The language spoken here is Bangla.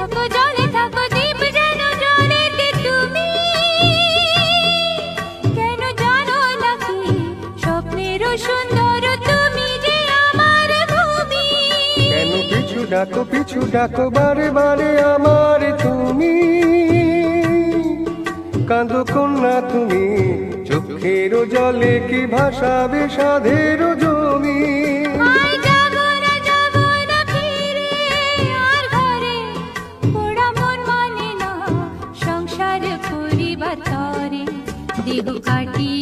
থাকো জলে থাকো দ্বীপ যেন জলেতে তুমি কেন জানো নাকি স্বপ্নেরও সুন্দর তুমি যে আমার ভূমি। কেন পিছু ডাকো বারে বারে আমার তুমি, কাঁদো কন্যা তুমি, চোখের জলে কি ভাসাবে সাধের জমি। আয় যাব না ফিরে আর ঘরে, পোড়া মন মানে না সংসার করিবার তরে, দেহ কাটিয়ে